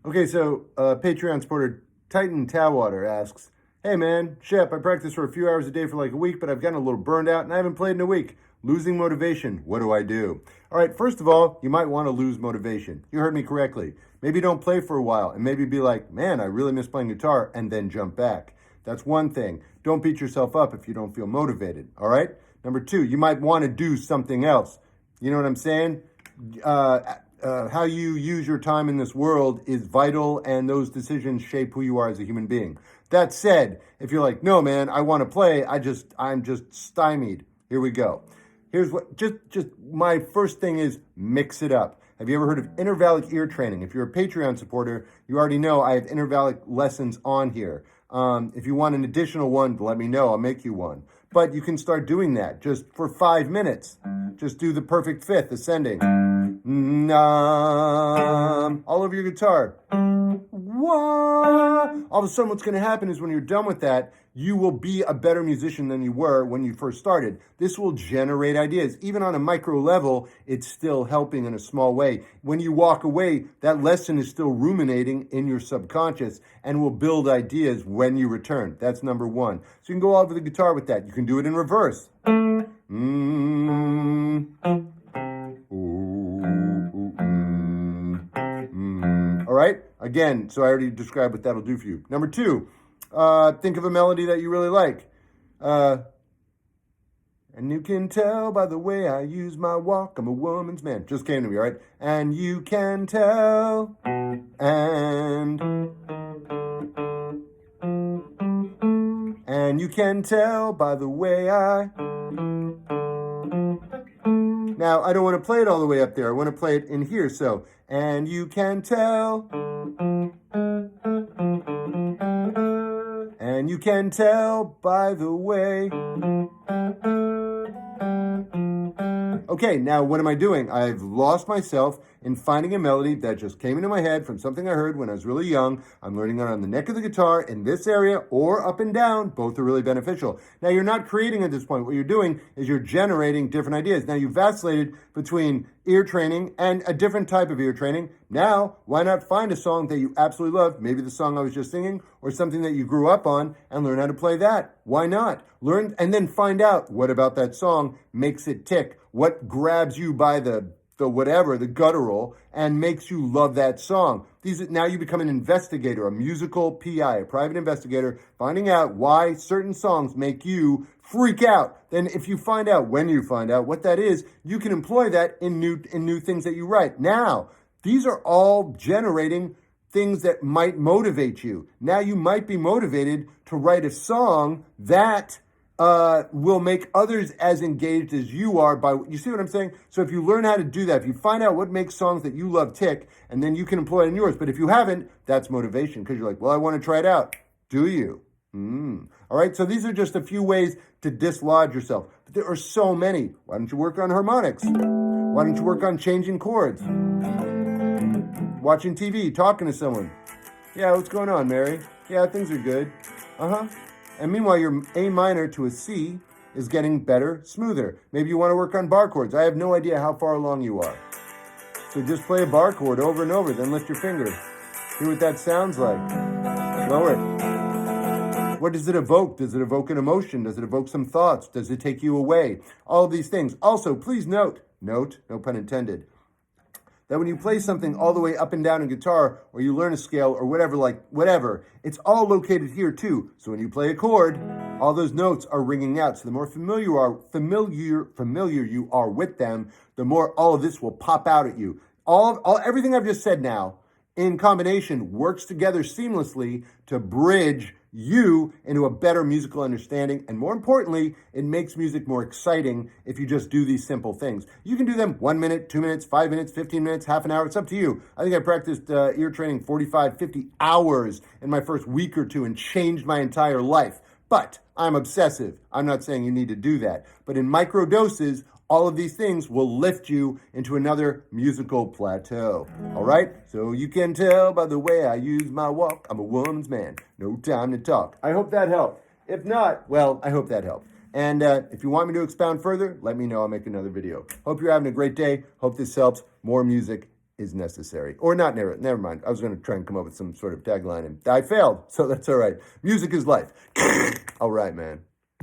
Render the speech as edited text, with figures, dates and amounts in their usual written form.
Okay, so Patreon supporter Titan Towwater asks, "Hey man, Shep, I practice for a few hours a day for like a week, but I've gotten a little burned out and I haven't played in a week. Losing motivation. What do I do?" All right, first of all, you might want to lose motivation. You heard me correctly. Maybe don't play for a while and maybe be like, "Man, I really miss playing guitar," and then jump back. That's one thing. Don't beat yourself up if you don't feel motivated. All right? Number two, you might want to do something else. You know what I'm saying? How you use your time in this world is vital, and those decisions shape who you are as a human being. That said, if you're like, "No, man, I want to play. I'm just stymied." Here we go. Here's what. Just my first thing is mix it up. Have you ever heard of intervallic ear training? If you're a Patreon supporter, you already know I have intervallic lessons on here. If you want an additional one, let me know. I'll make you one. But you can start doing that just for 5 minutes. Just do the perfect fifth, ascending. All over your guitar. Wah. All of a sudden, what's going to happen is when you're done with that, you will be a better musician than you were when you first started. This will generate ideas. Even on a micro level, it's still helping in a small way. When you walk away, that lesson is still ruminating in your subconscious and will build ideas when you return. That's number one. So you can go all over the guitar with that. You can do it in reverse. All right? Again, so I already described what that'll do for you. Number two, think of a melody that you really like. And you can tell by the way I use my walk, I'm a woman's man. Just came to me, all right? And you can tell, and you can tell by the way I... Now, I don't want to play it all the way up there. I want to play it in here. So, and you can tell, and you can tell by the way. Okay, now what am I doing? I've lost myself in finding a melody that just came into my head from something I heard when I was really young. I'm learning it on the neck of the guitar in this area or up and down. Both are really beneficial. Now, you're not creating at this point. What you're doing is you're generating different ideas. Now, you've vacillated between ear training and a different type of ear training. Now, why not find a song that you absolutely love, maybe the song I was just singing, or something that you grew up on, and learn how to play that? Why not? Learn and then find out what about that song makes it tick. What grabs you by the whatever, the guttural, and makes you love that song. Now you become an investigator, a musical PI, a private investigator, finding out why certain songs make you freak out. Then if you find out, when you find out what that is, you can employ that in new things that you write. Now, these are all generating things that might motivate you. Now you might be motivated to write a song that will make others as engaged as you are you see what I'm saying? So if you learn how to do that, if you find out what makes songs that you love tick, and then you can employ it in yours. But if you haven't, that's motivation, because you're like, well, I want to try it out. Do you? All right, so these are just a few ways to dislodge yourself. But there are so many. Why don't you work on harmonics? Why don't you work on changing chords? Watching TV, talking to someone. Yeah, what's going on, Mary? Yeah, things are good. And meanwhile, your A minor to a C is getting better, smoother. Maybe you want to work on bar chords. I have no idea how far along you are. So just play a bar chord over and over, then lift your finger. Hear what that sounds like. Lower it. What does it evoke? Does it evoke an emotion? Does it evoke some thoughts? Does it take you away? All of these things. Also, please note, no pun intended, that when you play something all the way up and down in guitar, or you learn a scale or whatever, it's all located here too. So when you play a chord, all those notes are ringing out. So the more familiar you are with them, the more all of this will pop out at you. Everything I've just said now, in combination, works together seamlessly to bridge you into a better musical understanding. And more importantly, it makes music more exciting if you just do these simple things. You can do them 1 minute, 2 minutes, 5 minutes, 15 minutes, half an hour. It's up to you. I think I practiced ear training 45, 50 hours in my first week or two and changed my entire life. But I'm obsessive. I'm not saying you need to do that. But in micro doses, all of these things will lift you into another musical plateau. All right? So you can tell by the way I use my walk, I'm a woman's man. No time to talk. I hope that helped. If not, well, I hope that helped. And if you want me to expound further, let me know. I'll make another video. Hope you're having a great day. Hope this helps. More music is necessary. Or not, never mind. I was going to try and come up with some sort of tagline, and I failed, so that's all right. Music is life. All right, man.